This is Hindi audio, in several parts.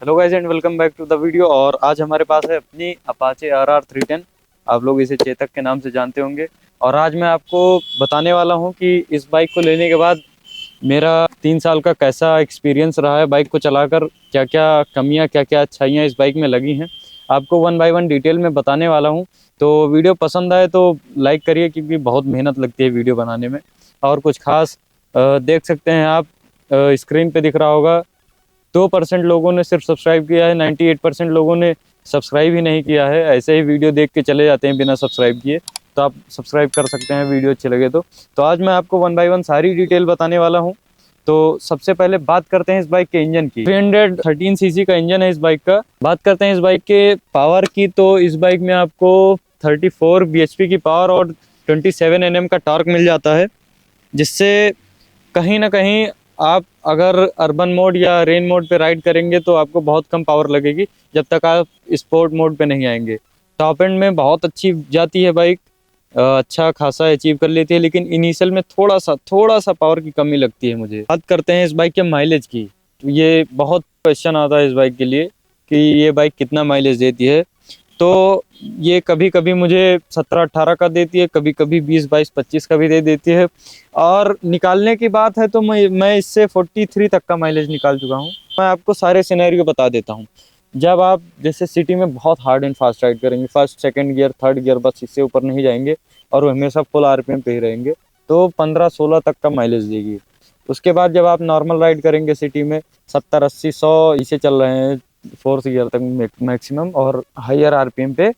Hello guys and welcome back to the video. और आज हमारे पास है अपनी अपाचे RR 310। आप लोग इसे चेतक के नाम से जानते होंगे। और आज मैं आपको बताने वाला हूं कि इस बाइक को लेने के बाद मेरा 3 साल का कैसा एक्सपीरियंस रहा है बाइक को चलाकर, क्या क्या कमियां क्या क्या अच्छाइयां इस बाइक में लगी हैं। आपको वन बाय वन डिटेल में बताने वाला हूँ। तो वीडियो पसंद आए तो लाइक करिए, क्योंकि बहुत मेहनत लगती है वीडियो बनाने में। और कुछ खास देख सकते हैं आप, स्क्रीन पे दिख रहा होगा, 2% लोगों ने सिर्फ सब्सक्राइब किया है, 98% लोगों ने सब्सक्राइब ही नहीं किया है। ऐसे ही वीडियो देख के चले जाते हैं बिना सब्सक्राइब किए। तो आप सब्सक्राइब कर सकते हैं वीडियो अच्छे लगे तो आज मैं आपको वन बाय वन सारी डिटेल बताने वाला हूं। तो सबसे पहले बात करते हैं इस बाइक के इंजन की। 313 सीसी का इंजन है इस बाइक का। बात करते हैं इस बाइक के पावर की, तो इस बाइक में आपको 34 bhp की पावर और 27 Nm का टॉर्क मिल जाता है, जिससे कहीं ना कहीं आप अगर अर्बन मोड या रेन मोड पे राइड करेंगे तो आपको बहुत कम पावर लगेगी, जब तक आप स्पोर्ट मोड पे नहीं आएंगे। टॉप एंड में बहुत अच्छी जाती है बाइक, अच्छा खासा अचीव कर लेती है, लेकिन इनिशियल में थोड़ा सा पावर की कमी लगती है मुझे। बात करते हैं इस बाइक के माइलेज की। तो ये बहुत क्वेश्चन आता है इस बाइक के लिए कि ये बाइक कितना माइलेज देती है। तो ये कभी कभी मुझे 17-18 का देती है, कभी कभी 20-22-25 का भी दे देती है। और निकालने की बात है तो मैं इससे 43 तक का माइलेज निकाल चुका हूँ। मैं आपको सारे सिनेरियो बता देता हूँ। जब आप जैसे सिटी में बहुत हार्ड एंड फास्ट राइड करेंगे, first second gear third gear, बस इससे ऊपर नहीं जाएंगे और हमेशा फुल RPM पे ही रहेंगे, तो 15-16 तक का माइलेज देगी। उसके बाद जब आप नॉर्मल राइड करेंगे सिटी में, 70-80-100 इसे चल रहे हैं फोर्थ गियर तक मैक्सिमम और हायर RPM पे,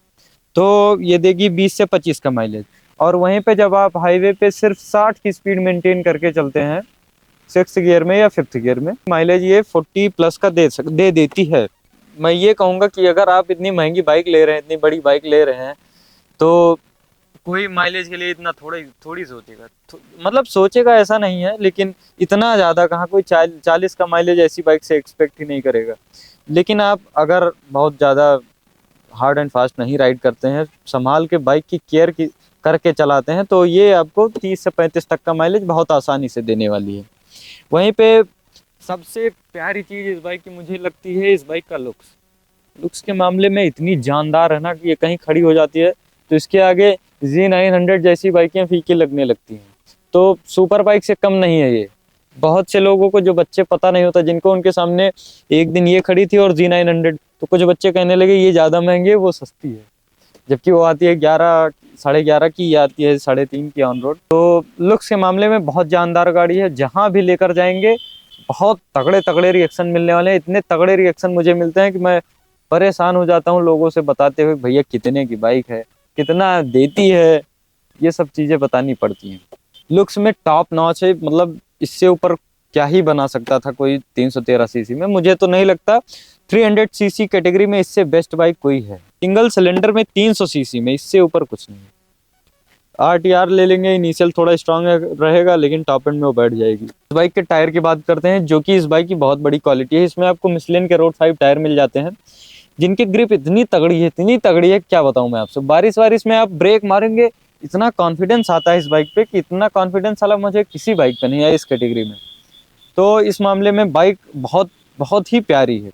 तो ये देगी 20 से 25 का माइलेज। और वहीं पे जब आप हाईवे पे सिर्फ 60 की स्पीड मेंटेन करके चलते हैं सिक्स गियर में या फिफ्थ गियर में, माइलेज ये 40 प्लस का दे देती है। मैं ये कहूँगा कि अगर आप इतनी महंगी बाइक ले रहे हैं, इतनी बड़ी बाइक ले रहे हैं, तो कोई माइलेज के लिए इतना थोड़ी थोड़ी सोचेगा। मतलब सोचेगा ऐसा नहीं है, लेकिन इतना ज़्यादा कहाँ कोई 40 का माइलेज ऐसी बाइक से एक्सपेक्ट ही नहीं करेगा। लेकिन आप अगर बहुत ज़्यादा हार्ड एंड फास्ट नहीं राइड करते हैं, संभाल के बाइक की केयर की करके चलाते हैं, तो ये आपको 30 से 35 तक का माइलेज बहुत आसानी से देने वाली है। वहीं पे सबसे प्यारी चीज़ इस बाइक की मुझे लगती है इस बाइक का लुक्स। लुक्स के मामले में इतनी जानदार है ना कि ये कहीं खड़ी हो जाती है तो इसके आगे Z900 जैसी बाइकें फीकी लगने लगती हैं। तो सुपर बाइक से कम नहीं है ये। बहुत से लोगों को, जो बच्चे पता नहीं होता, जिनको उनके सामने एक दिन ये खड़ी थी और Z900, तो कुछ बच्चे कहने लगे ये ज़्यादा महंगी है वो सस्ती है, जबकि वो आती है 11 11.5 की, या आती है 3.5 की ऑन रोड। तो लुक्स के मामले में बहुत जानदार गाड़ी है, जहाँ भी लेकर जाएंगे बहुत तगड़े तगड़े रिएक्शन मिलने वाले हैं। इतने तगड़े रिएक्शन मुझे मिलते हैं कि मैं परेशान हो जाता हूँ लोगों से बताते हुए, भैया कितने की बाइक है, कितना देती है, ये सब चीज़ें बतानी पड़ती हैं। लुक्स में टॉप नॉच है, मतलब इससे ऊपर क्या ही बना सकता था कोई 313 सीसी में। मुझे तो नहीं लगता 300 सीसी कैटेगरी में इससे बेस्ट बाइक कोई है। सिंगल सिलेंडर में 300 सीसी में इससे ऊपर कुछ नहीं है। RTR ले लेंगे, इनिशियल थोड़ा स्ट्रांग रहेगा, लेकिन टॉप एंड में वो बैठ जाएगी। इस बाइक के टायर की बात करते हैं, जो कि इस बाइक की बहुत बड़ी क्वालिटी है। इसमें आपको मिशेलिन के रोड 5 टायर मिल जाते हैं, जिनकी ग्रिप इतनी तगड़ी है, क्या बताऊं मैं आपसे। बारिश वारिश में आप ब्रेक मारेंगे, इतना कॉन्फिडेंस आता है इस बाइक पे कि इतना कॉन्फिडेंस वाला मुझे किसी बाइक पे नहीं है इस कैटेगरी में। तो इस मामले में बाइक बहुत बहुत ही प्यारी है।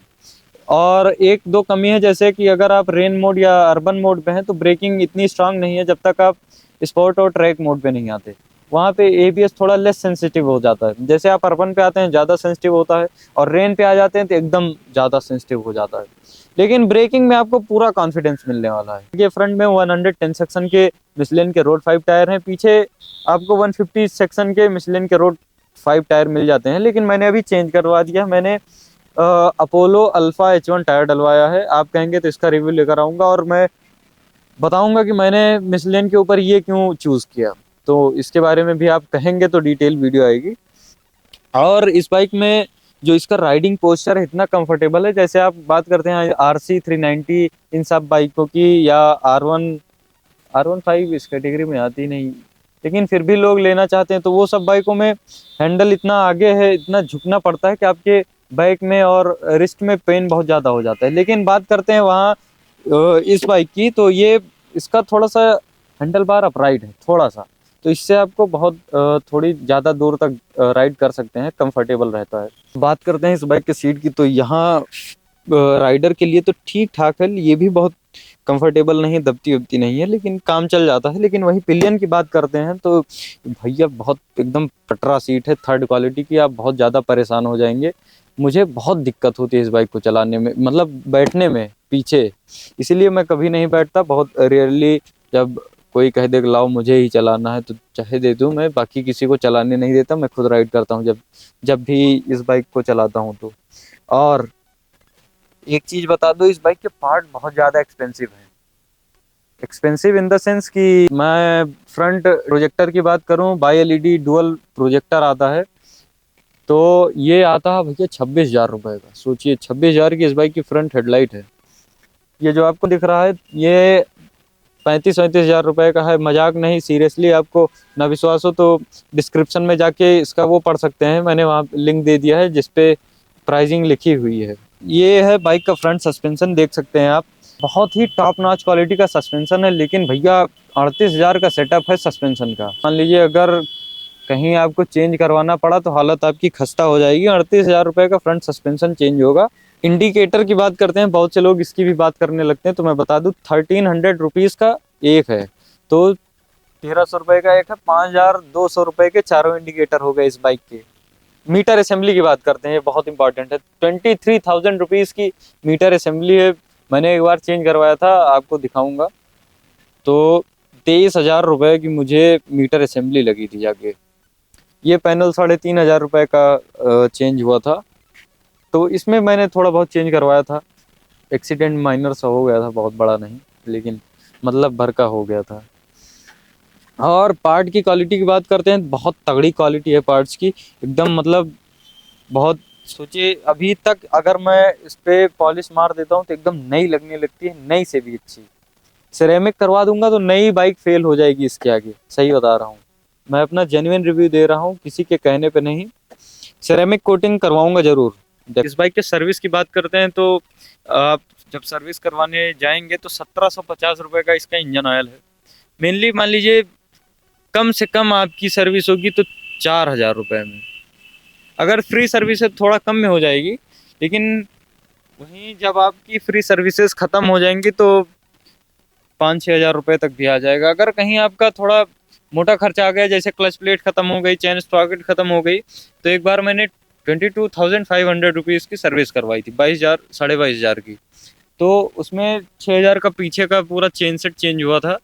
और एक दो कमी है, जैसे कि अगर आप रेन मोड या अर्बन मोड पे हैं तो ब्रेकिंग इतनी स्ट्रांग नहीं है जब तक आप स्पोर्ट और ट्रैक मोड पे नहीं आते। वहाँ पे ABS थोड़ा लेस सेंसिटिव हो जाता है। जैसे आप अर्बन पे आते हैं ज़्यादा सेंसिटिव होता है, और रेन पे आ जाते हैं तो एकदम ज़्यादा सेंसिटिव हो जाता है। लेकिन ब्रेकिंग में आपको पूरा कॉन्फिडेंस मिलने वाला है। ये फ्रंट में 110 सेक्शन के मिशेलिन के रोड 5 टायर हैं, पीछे आपको 150 सेक्शन के मिशेलिन के रोड 5 टायर मिल जाते हैं। लेकिन मैंने अभी चेंज करवा दिया, मैंने अपोलो अल्फा H1 टायर डलवाया है। आप कहेंगे तो इसका रिव्यू लेकर आऊँगा और मैं बताऊँगा कि मैंने मिशेलिन के ऊपर ये क्यों चूज़ किया। तो इसके बारे में भी आप कहेंगे तो डिटेल वीडियो आएगी। और इस बाइक में जो इसका राइडिंग पोस्चर है इतना कंफर्टेबल है। जैसे आप बात करते हैं RC 390 इन सब बाइकों की, या R15 इस कैटेगरी में आती नहीं, लेकिन फिर भी लोग लेना चाहते हैं, तो वो सब बाइकों में हैंडल इतना आगे है, इतना झुकना पड़ता है कि आपके बाइक में और रिस्ट में पेन बहुत ज़्यादा हो जाता है। लेकिन बात करते हैं वहाँ इस बाइक की, तो ये इसका थोड़ा सा हैंडल बार अपराइट है थोड़ा सा, तो इससे आपको बहुत थोड़ी ज़्यादा दूर तक राइड कर सकते हैं, कंफर्टेबल रहता है। बात करते हैं इस बाइक के सीट की, तो यहाँ राइडर के लिए तो ठीक ठाक है, ये भी बहुत कंफर्टेबल नहीं है, दबती उबती नहीं है, लेकिन काम चल जाता है। लेकिन वही पिलियन की बात करते हैं तो भैया बहुत एकदम पटरा सीट है, थर्ड क्वालिटी की, आप बहुत ज़्यादा परेशान हो जाएंगे। मुझे बहुत दिक्कत होती है इस बाइक को चलाने में, मतलब बैठने में पीछे, इसीलिए मैं कभी नहीं बैठता। बहुत रेयरली जब कोई कह दे कि लाओ मुझे ही चलाना है तो चाहे दे दूँ मैं, बाकी किसी को चलाने नहीं देता, मैं खुद राइड करता हूँ जब जब भी इस बाइक को चलाता हूँ तो। और एक चीज़ बता दो, इस बाइक के पार्ट बहुत ज़्यादा एक्सपेंसिव हैं। एक्सपेंसिव इन द सेंस कि मैं फ्रंट प्रोजेक्टर की बात करूं, बाई एलईडी डुअल प्रोजेक्टर आता है, तो ये आता है भैया 26,000 रुपये का। सोचिए 26,000 की इस बाइक की फ्रंट हेडलाइट है। ये जो आपको दिख रहा है ये 35-37,000 रुपये का है, मजाक नहीं, सीरियसली। आपको ना विश्वास हो तो डिस्क्रिप्शन में जाके इसका वो पढ़ सकते हैं, मैंने वहाँ लिंक दे दिया है जिसपे प्राइसिंग लिखी हुई है। ये है बाइक का फ्रंट सस्पेंशन, देख सकते हैं आप, बहुत ही टॉप नॉच क्वालिटी का सस्पेंशन है। लेकिन भैया 38,000 का सेटअप है सस्पेंशन का। मान लीजिए अगर कहीं आपको चेंज करवाना पड़ा तो हालत आपकी खस्ता हो जाएगी। 38,000 रुपये का फ्रंट सस्पेंशन चेंज होगा। इंडिकेटर की बात करते हैं, बहुत से लोग इसकी भी बात करने लगते हैं, तो मैं बता दूं 1300 रुपीज़ का एक है, तो 1,300 रुपये का एक है, 5,200 रुपये के चारों इंडिकेटर हो गए इस बाइक के। मीटर असेंबली की बात करते हैं, ये बहुत इंपॉर्टेंट है। 23,000 रुपीज़ की मीटर असेंबली है। मैंने एक बार चेंज करवाया था, आपको दिखाऊंगा, तो 23,000 रुपये की मुझे मीटर असेंबली लगी थी जाके। ये पैनल 3,500 रुपये का चेंज हुआ था, तो इसमें मैंने थोड़ा बहुत चेंज करवाया था। एक्सीडेंट माइनर सा हो गया था, बहुत बड़ा नहीं, लेकिन मतलब भर का हो गया था। और पार्ट की क्वालिटी की बात करते हैं, बहुत तगड़ी क्वालिटी है पार्ट्स की, एकदम मतलब बहुत। सोचिए अभी तक अगर मैं इस पे पॉलिश मार देता हूँ तो एकदम नई लगने लगती है, नई से भी अच्छी। सिरेमिक करवा दूंगा तो नई बाइक फेल हो जाएगी इसके आगे, सही बता रहा हूँ। मैं अपना जेन्युइन रिव्यू दे रहा हूँ, किसी के कहने पे नहीं। सिरेमिक कोटिंग करवाऊंगा जरूर। इस बाइक के सर्विस की बात करते हैं तो आप जब सर्विस करवाने जाएंगे तो 1,750 रुपये का इसका इंजन ऑयल है। मेनली मान लीजिए कम से कम आपकी सर्विस होगी तो 4,000 रुपये में। अगर फ्री सर्विस है थोड़ा कम में हो जाएगी, लेकिन वहीं जब आपकी फ्री सर्विसेज ख़त्म हो जाएंगी तो 5-6 हज़ार रुपये तक भी आ जाएगा। अगर कहीं आपका थोड़ा मोटा खर्चा आ गया, जैसे क्लच प्लेट ख़त्म हो गई, चेन स्प्रॉकेट ख़त्म हो गई, तो एक बार मैंने 22,500 रुपीज़ की सर्विस करवाई थी, 22,000 22,500 की। तो उसमें 6,000 का पीछे का पूरा चेन सेट चेंज हुआ था,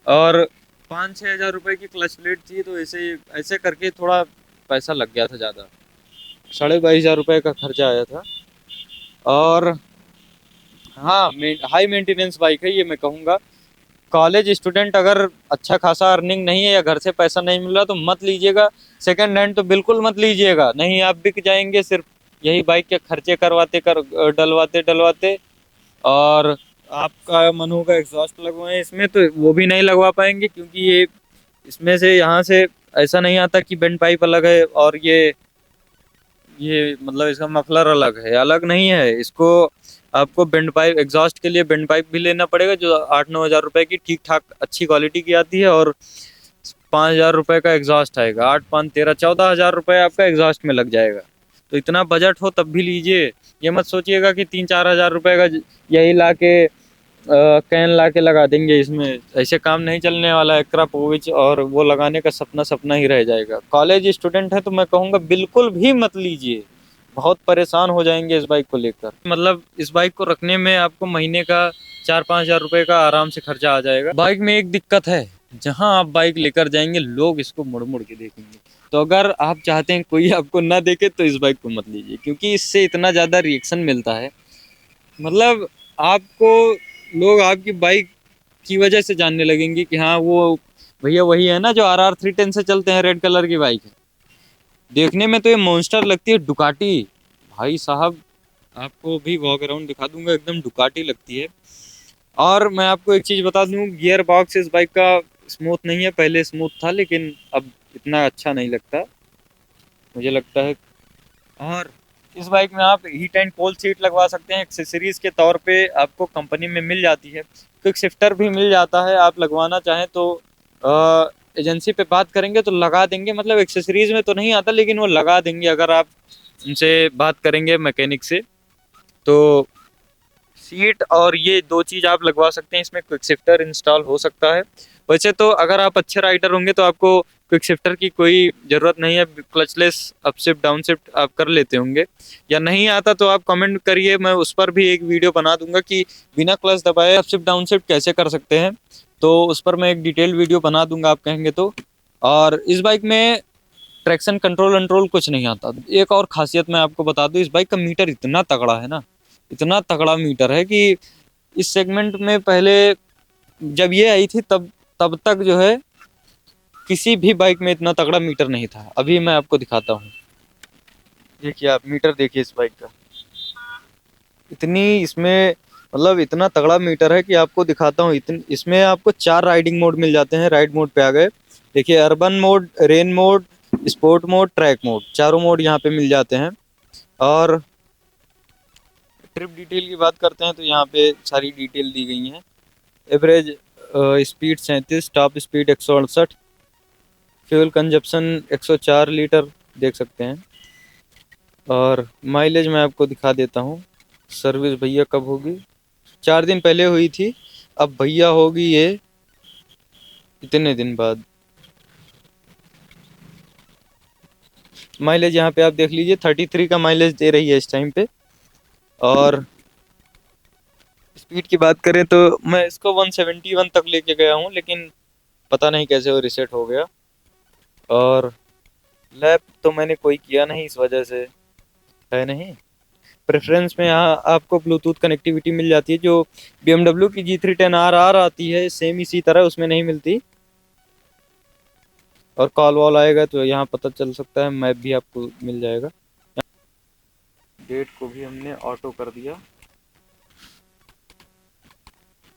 और 5-6 हज़ार रुपये की क्लच प्लेट थी, तो ऐसे ऐसे करके थोड़ा पैसा लग गया था ज़्यादा, 22,500 रुपये का खर्चा आया था। और हाँ, हाई मेंटेनेंस बाइक है ये, मैं कहूँगा। कॉलेज स्टूडेंट अगर अच्छा खासा अर्निंग नहीं है या घर से पैसा नहीं मिल रहा तो मत लीजिएगा। सेकंड हैंड तो बिल्कुल मत लीजिएगा, नहीं आप बिक जाएंगे सिर्फ यही बाइक के खर्चे करवाते डलवाते डलवाते। और आपका मन होगा एग्जॉस्ट लगवाएं इसमें, तो वो भी नहीं लगवा पाएंगे, क्योंकि ये इसमें से यहाँ से ऐसा नहीं आता कि बेंड पाइप अलग है और ये मतलब इसका मफलर अलग है, अलग नहीं है। इसको आपको बेंड पाइप, एग्जॉस्ट के लिए बेंड पाइप भी लेना पड़ेगा, जो 8-9 हज़ार रुपये की ठीक ठाक अच्छी क्वालिटी की आती है, और 5,000 रुपये का एग्जॉस्ट आएगा। 8-5-13-14 हज़ार रुपये आपका एग्जॉस्ट में लग जाएगा। तो इतना बजट हो तब भी लीजिए। ये मत सोचिएगा कि 3-4 हज़ार रुपये का यही ला के कैन ला के लगा देंगे इसमें, ऐसे काम नहीं चलने वाला है। क्रापोविच और वो लगाने का सपना सपना ही रह जाएगा। कॉलेज स्टूडेंट है तो मैं कहूँगा बिल्कुल भी मत लीजिए, बहुत परेशान हो जाएंगे इस बाइक को लेकर। मतलब इस बाइक को रखने में आपको महीने का 4-5 हज़ार रुपये का आराम से खर्चा आ जाएगा। बाइक में एक दिक्कत है, जहाँ आप बाइक लेकर जाएंगे लोग इसको मुड़ मुड़ के देखेंगे। तो अगर आप चाहते हैं कोई आपको ना देखे तो इस बाइक को मत लीजिए, क्योंकि इससे इतना ज़्यादा रिएक्शन मिलता है। मतलब आपको लोग आपकी बाइक की वजह से जानने लगेंगे कि हाँ वो भैया वही है ना जो RR 310 से चलते हैं, रेड कलर की बाइक है। देखने में तो ये मॉन्स्टर लगती है, डुकाटी भाई साहब, आपको भी वॉक अराउंड दिखा दूंगा, एकदम डुकाटी लगती है। और मैं आपको एक चीज़ बता दूं, गियर बॉक्स इस बाइक का स्मूथ नहीं है, पहले स्मूथ था लेकिन अब इतना अच्छा नहीं लगता मुझे लगता है। और इस बाइक में आप हीट एंड कोल्ड सीट लगवा सकते हैं, एक्सेसरीज के तौर पे आपको कंपनी में मिल जाती है। क्विक शिफ्टर भी मिल जाता है, आप लगवाना चाहें तो एजेंसी पे बात करेंगे तो लगा देंगे। मतलब एक्सेसरीज में तो नहीं आता लेकिन वो लगा देंगे अगर आप उनसे बात करेंगे मैकेनिक से। तो सीट और ये दो चीज़ आप लगवा सकते हैं। इसमें क्विक शिफ्टर इंस्टॉल हो सकता है। वैसे तो अगर आप अच्छे राइडर होंगे तो आपको क्विक शिफ्टर की कोई ज़रूरत नहीं है, clutchless up shift down shift आप कर लेते होंगे। या नहीं आता तो आप कमेंट करिए, मैं उस पर भी एक वीडियो बना दूंगा कि बिना क्लच दबाए अप शिफ्ट डाउन शिफ्ट कैसे कर सकते हैं। तो उस पर मैं एक डिटेल वीडियो बना दूंगा आप कहेंगे तो। और इस बाइक में ट्रैक्शन कंट्रोल कुछ नहीं आता। एक और खासियत मैं आपको बता दूं, इस बाइक का मीटर इतना तगड़ा है ना, इतना तगड़ा मीटर है कि इस सेगमेंट में पहले जब ये आई थी तब तक जो है किसी भी बाइक में इतना तगड़ा मीटर नहीं था। अभी मैं आपको दिखाता हूँ, देखिए आप मीटर देखिए इस बाइक का, इतनी इसमें मतलब इतना तगड़ा मीटर है कि आपको दिखाता हूँ। इसमें आपको 4 राइडिंग मोड मिल जाते हैं। राइड मोड पे आ गए, देखिए urban mode, rain mode, sport mode, track mode, चारों मोड यहाँ पे मिल जाते हैं। और ट्रिप डिटेल की बात करते हैं तो यहाँ पे सारी डिटेल दी गई हैं। Average speed 37, top speed 168, fuel consumption 104 litre देख सकते हैं। और माइलेज मैं आपको दिखा देता हूँ। सर्विस भैया कब होगी, 4 दिन पहले हुई थी, अब भैया होगी ये इतने दिन बाद। माइलेज यहाँ पे आप देख लीजिए 33 का माइलेज दे रही है इस टाइम पे। और स्पीड की बात करें तो मैं इसको 171 तक लेके गया हूँ, लेकिन पता नहीं कैसे वो रिसेट हो गया। और लैप तो मैंने कोई किया नहीं, इस वजह से है नहीं। प्रेफरेंस में यहाँ आपको ब्लूटूथ कनेक्टिविटी मिल जाती है, जो BMW की G310RR आती है सेम इसी तरह उसमें नहीं मिलती। और कॉल वॉल आएगा तो यहाँ पता चल सकता है, मैप भी आपको मिल जाएगा। डेट को भी हमने ऑटो कर दिया,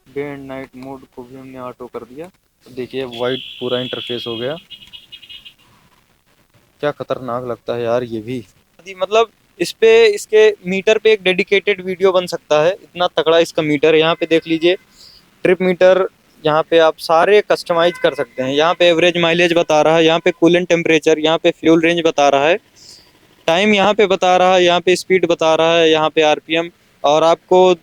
डे एंड नाइट मोड को भी हमने ऑटो कर दिया। तो देखिए वाइट पूरा इंटरफेस हो गया, क्या खतरनाक लगता है यार ये भी। मतलब इस पे इसके मीटर पे एक डेडिकेटेड वीडियो बन सकता है, इतना तगड़ा इसका मीटर है। यहाँ पे देख लीजिए ट्रिप मीटर, यहाँ पे आप सारे कस्टमाइज कर सकते हैं। यहाँ पे एवरेज माइलेज बता रहा है, यहाँ पे कूलेंट टेम्परेचर, यहाँ पे फ्यूल रेंज बता रहा है, टाइम यहाँ पे बता रहा है, यहाँ पे स्पीड बता रहा है, यहाँ पे आरपीएम। और आपको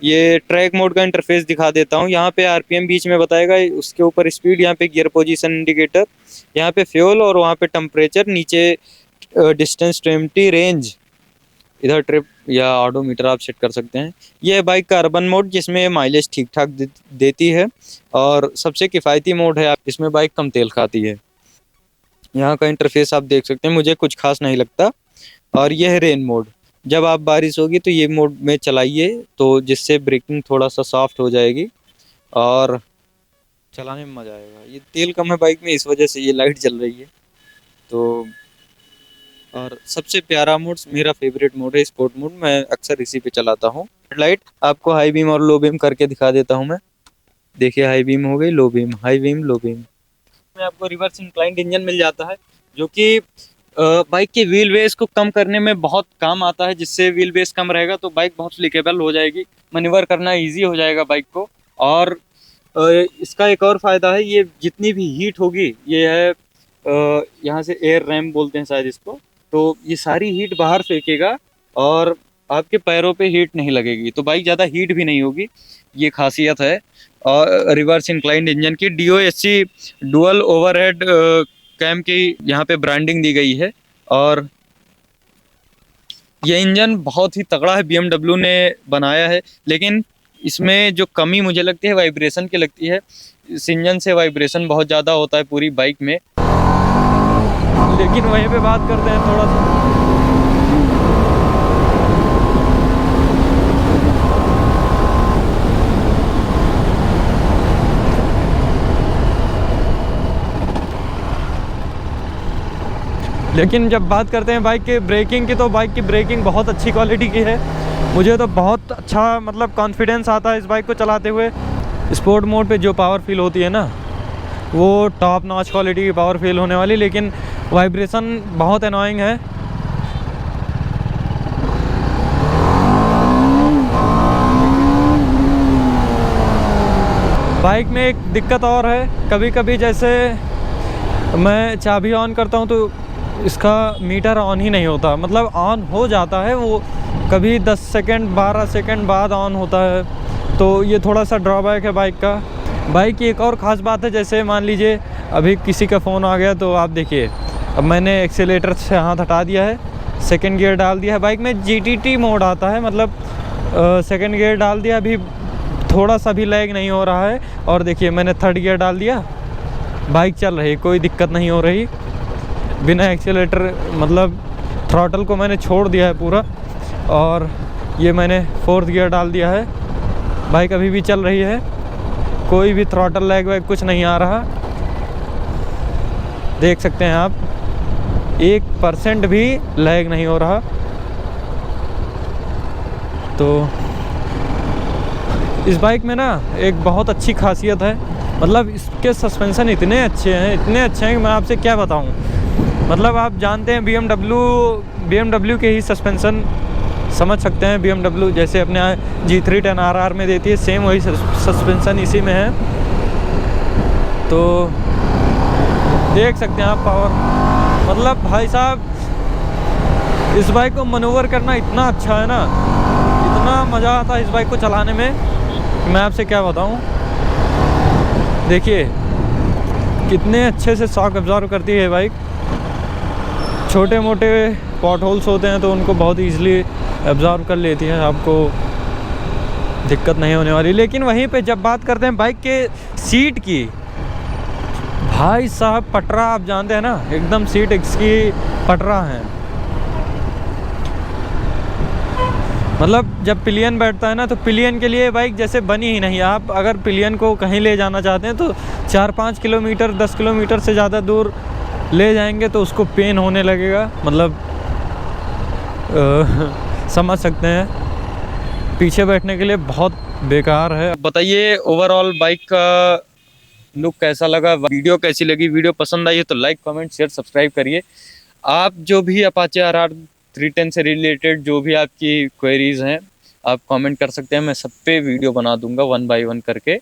ये ट्रैक मोड का इंटरफेस दिखा देता हूँ। यहाँ पे आरपीएम बीच में बताएगा, उसके ऊपर स्पीड, यहाँ पे गियर पोजीशन इंडिकेटर, यहाँ पे फ्यूल, और वहाँ पे टेम्परेचर, नीचे डिस्टेंस टू एम्प्टी, रेंज, इधर ट्रिप या ऑडोमीटर आप सेट कर सकते हैं। ये बाइक का अर्बन मोड जिसमें माइलेज ठीक ठाक देती है, और सबसे किफ़ायती मोड है, आप इसमें बाइक कम तेल खाती है। यहाँ का इंटरफेस आप देख सकते हैं, मुझे कुछ खास नहीं लगता। और यह है रेन मोड, जब आप बारिश होगी तो ये मोड में चलाइए, तो जिससे ब्रेकिंग थोड़ा सा सॉफ्ट हो जाएगी और चलाने में मज़ा आएगा। ये तेल कम है बाइक में, इस वजह से ये लाइट जल रही है। तो और सबसे प्यारा मोड मेरा फेवरेट मोड है स्पोर्ट मोड, मैं अक्सर इसी पे चलाता हूँ। हेडलाइट आपको हाई बीम और लो बीम करके दिखा देता हूँ मैं। देखिए हाई बीम हो गई, low beam, high beam, low beam. में आपको रिवर्स इंक्लाइंड इंजन मिल जाता है, जो कि बाइक के व्हील बेस को कम करने में बहुत काम आता है। जिससे व्हील बेस कम रहेगा तो बाइक बहुत स्लिकेबल हो जाएगी, मैन्यूवर करना ईजी हो जाएगा बाइक को। और इसका एक और फ़ायदा है, ये जितनी भी हीट होगी, ये है यहाँ से एयर रैम बोलते हैं शायद इसको, तो ये सारी हीट बाहर फेंकेगा और आपके पैरों पे हीट नहीं लगेगी, तो बाइक ज़्यादा हीट भी नहीं होगी, ये खासियत है। और रिवर्स इंक्लाइंड इंजन की DOSC डुअल ओवरहेड कैम की यहाँ पे ब्रांडिंग दी गई है। और ये इंजन बहुत ही तगड़ा है, BMW ने बनाया है। लेकिन इसमें जो कमी मुझे लगती है वाइब्रेशन की लगती है, इस इंजन से वाइब्रेशन बहुत ज़्यादा होता है पूरी बाइक में। लेकिन वहीं पे बात करते हैं थोड़ा सा, लेकिन जब बात करते हैं बाइक के ब्रेकिंग की, तो बाइक की ब्रेकिंग बहुत अच्छी क्वालिटी की है। मुझे तो बहुत अच्छा मतलब कॉन्फिडेंस आता है इस बाइक को चलाते हुए। स्पोर्ट मोड पे जो पावर फील होती है ना, वो टॉप नॉच क्वालिटी की पावर फील होने वाली, लेकिन वाइब्रेशन बहुत एनोइंग है। बाइक में एक दिक्कत और है, कभी कभी जैसे मैं चाबी ऑन करता हूँ तो इसका मीटर ऑन ही नहीं होता, मतलब ऑन हो जाता है वो कभी 10 सेकंड 12 सेकंड बाद ऑन होता है, तो ये थोड़ा सा ड्रॉबैक है बाइक का। बाइक की एक और ख़ास बात है, जैसे मान लीजिए अभी किसी का फ़ोन आ गया तो आप देखिए, अब मैंने एक्सीलेटर से हाथ हटा दिया है, सेकंड गियर डाल दिया है। बाइक में GTT मोड आता है, मतलब सेकंड गियर डाल दिया, अभी थोड़ा सा भी लैग नहीं हो रहा है। और देखिए मैंने थर्ड गियर डाल दिया, बाइक चल रही, कोई दिक्कत नहीं हो रही बिना एक्सीलेटर, मतलब थ्रॉटल को मैंने छोड़ दिया है पूरा। और ये मैंने फोर्थ गियर डाल दिया है, बाइक अभी भी चल रही है, कोई भी थ्रॉटल लैग वैग कुछ नहीं आ रहा, देख सकते हैं आप, 1% भी लैग नहीं हो रहा। तो इस बाइक में ना एक बहुत अच्छी खासियत है, मतलब इसके सस्पेंशन इतने अच्छे हैं कि मैं आपसे क्या बताऊं। मतलब आप जानते हैं BMW के ही सस्पेंशन समझ सकते हैं, BMW जैसे अपने G310 RR में देती है, सेम वही सस्पेंशन इसी में है। तो देख सकते हैं आप पावर, मतलब भाई साहब इस बाइक को मनोवर करना इतना अच्छा है ना, इतना मज़ा आता है इस बाइक को चलाने में, मैं आपसे क्या बताऊं। देखिए कितने अच्छे से शॉक एब्जॉर्व करती है बाइक, छोटे मोटे पॉट होल्स होते हैं तो उनको बहुत ईजिली एब्जॉर्व कर लेती है, आपको दिक्कत नहीं होने वाली। लेकिन वहीं पे जब बात करते हैं बाइक के सीट की, भाई साहब पटरा आप जानते हैं ना, एकदम सीट इसकी पटरा है। मतलब जब पिलियन बैठता है ना, तो पिलियन के लिए बाइक जैसे बनी ही नहीं। आप अगर पिलियन को कहीं ले जाना चाहते हैं तो 4-5 किलोमीटर 10 किलोमीटर से ज़्यादा दूर ले जाएंगे तो उसको पेन होने लगेगा, मतलब समझ सकते हैं, पीछे बैठने के लिए बहुत बेकार है। बताइए ओवरऑल बाइक का लुक कैसा लगा, वीडियो कैसी लगी, वीडियो पसंद आई है तो लाइक कमेंट शेयर सब्सक्राइब करिए। आप जो भी अपाचे RR 310 से रिलेटेड जो भी आपकी क्वेरीज हैं आप कमेंट कर सकते हैं, मैं सब पे वीडियो बना दूंगा 1 बाय 1 करके।